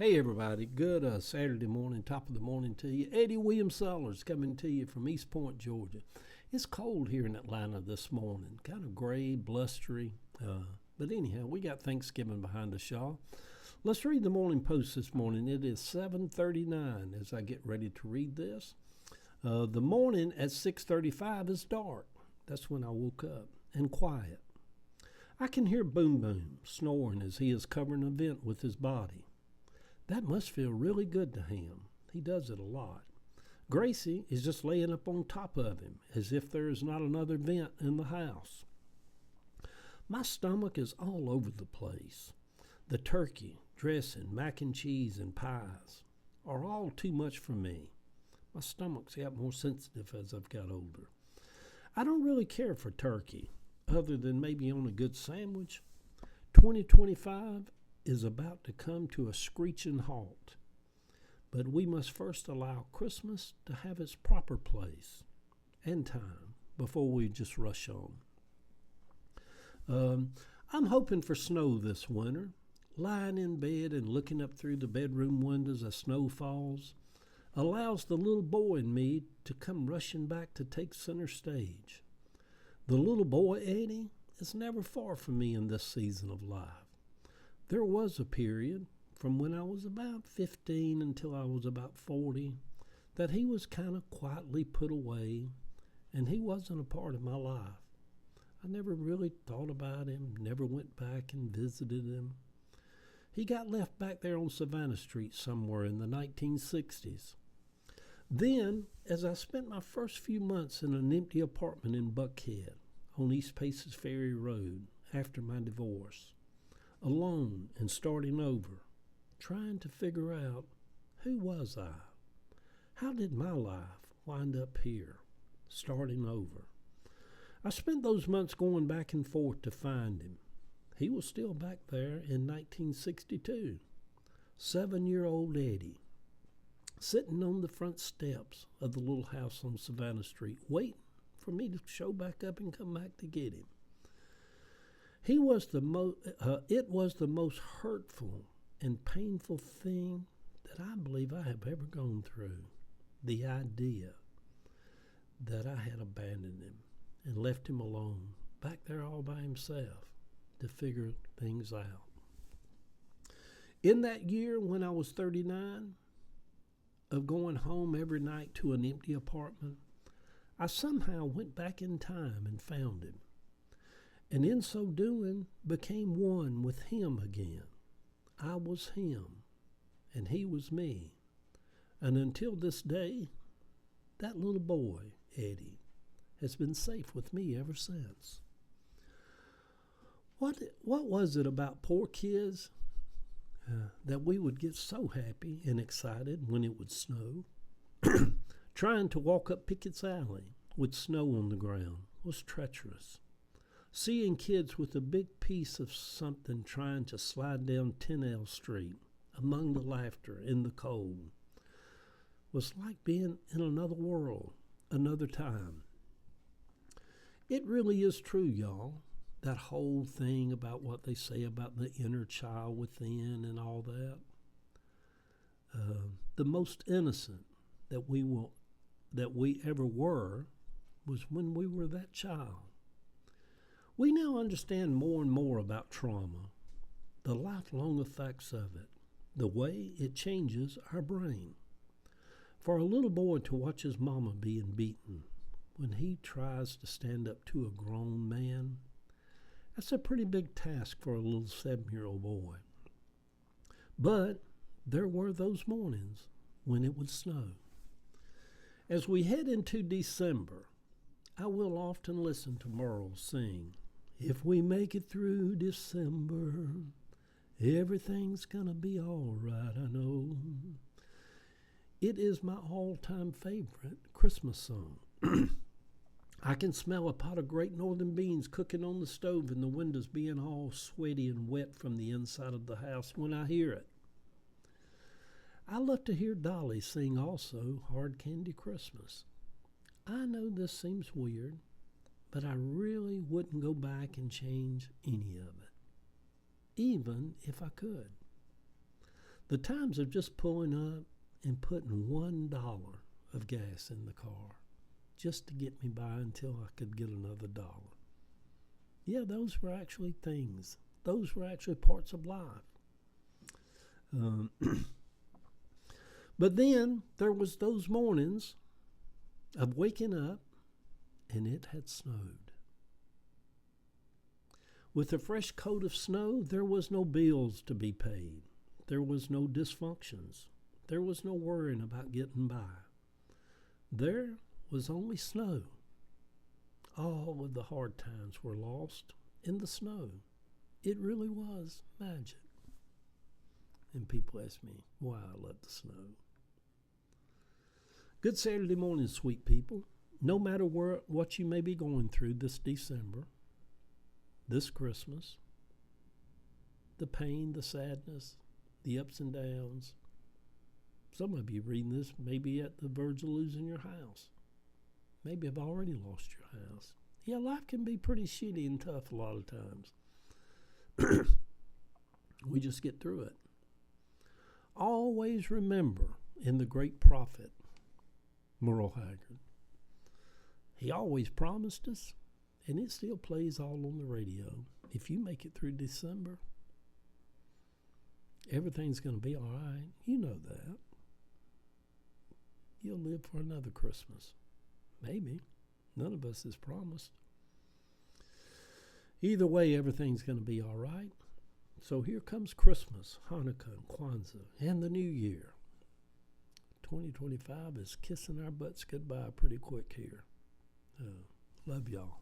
Hey everybody, good Saturday morning, top of the morning to you. Eddie William Sellers coming to you from East Point, Georgia. It's cold here in Atlanta this morning, kind of gray, blustery. But anyhow, we got Thanksgiving behind us, y'all. Let's read the Morning Post this morning. It is 7:39 as I get ready to read this. The morning at 6:35 is dark. That's when I woke up, and quiet. I can hear Boom Boom snoring as he is covering a vent with his body. That must feel really good to him. He does it a lot. Gracie is just laying up on top of him as if there is not another vent in the house. My stomach is all over the place. The turkey, dressing, mac and cheese, and pies are all too much for me. My stomach's got more sensitive as I've got older. I don't really care for turkey, other than maybe on a good sandwich. 2025 is about to come to a screeching halt. But we must first allow Christmas to have its proper place and time before we just rush on. I'm hoping for snow this winter. Lying in bed and looking up through the bedroom windows as snow falls allows the little boy in me to come rushing back to take center stage. The little boy, Eddie, is never far from me in this season of life. There was a period from when I was about 15 until I was about 40 that he was kind of quietly put away, and he wasn't a part of my life. I never really thought about him, never went back and visited him. He got left back there on Savannah Street somewhere in the 1960s. Then, as I spent my first few months in an empty apartment in Buckhead on East Paces Ferry Road after my divorce, alone and starting over, trying to figure out, who was I? How did my life wind up here, starting over? I spent those months going back and forth to find him. He was still back there in 1962. 7-year-old Eddie, sitting on the front steps of the little house on Savannah Street, waiting for me to show back up and come back to get him. It was the most hurtful and painful thing that I believe I have ever gone through. The idea that I had abandoned him and left him alone, back there all by himself, to figure things out. In that year when I was 39, of going home every night to an empty apartment, I somehow went back in time and found him, and in so doing became one with him again. I was him, and he was me. And until this day, that little boy, Eddie, has been safe with me ever since. What was it about poor kids that we would get so happy and excited when it would snow? Trying to walk up Pickett's Alley with snow on the ground was treacherous. Seeing kids with a big piece of something trying to slide down 10L Street among the laughter in the cold was like being in another world, another time. It really is true, y'all, that whole thing about what they say about the inner child within and all that. The most innocent that we ever were was when we were that child. We now understand more and more about trauma, the lifelong effects of it, the way it changes our brain. For a little boy to watch his mama being beaten when he tries to stand up to a grown man, that's a pretty big task for a little 7-year-old boy. But there were those mornings when it would snow. As we head into December, I will often listen to Merle sing, "If we make it through December, everything's gonna be all right, I know." It is my all-time favorite Christmas song. I can smell a pot of Great Northern beans cooking on the stove and the windows being all sweaty and wet from the inside of the house when I hear it. I love to hear Dolly sing also Hard Candy Christmas. I know this seems weird, but I really wouldn't go back and change any of it, even if I could. The times of just pulling up and putting $1 of gas in the car just to get me by until I could get another dollar. Yeah, those were actually things. Those were actually parts of life. But then there was those mornings of waking up and it had snowed. With a fresh coat of snow, there was no bills to be paid. There was no dysfunctions. There was no worrying about getting by. There was only snow. All of the hard times were lost in the snow. It really was magic. And people ask me why I love the snow. Good Saturday morning, sweet people. No matter what you may be going through this December, this Christmas, the pain, the sadness, the ups and downs. Some of you reading this may be at the verge of losing your house. Maybe have already lost your house. Yeah, life can be pretty shitty and tough a lot of times. We just get through it. Always remember in the great prophet, Merle Haggard, he always promised us, and it still plays all on the radio. If you make it through December, everything's going to be all right. You know that. You'll live for another Christmas. Maybe. None of us is promised. Either way, everything's going to be all right. So here comes Christmas, Hanukkah, and Kwanzaa, and the New Year. 2025 is kissing our butts goodbye pretty quick here. Love y'all.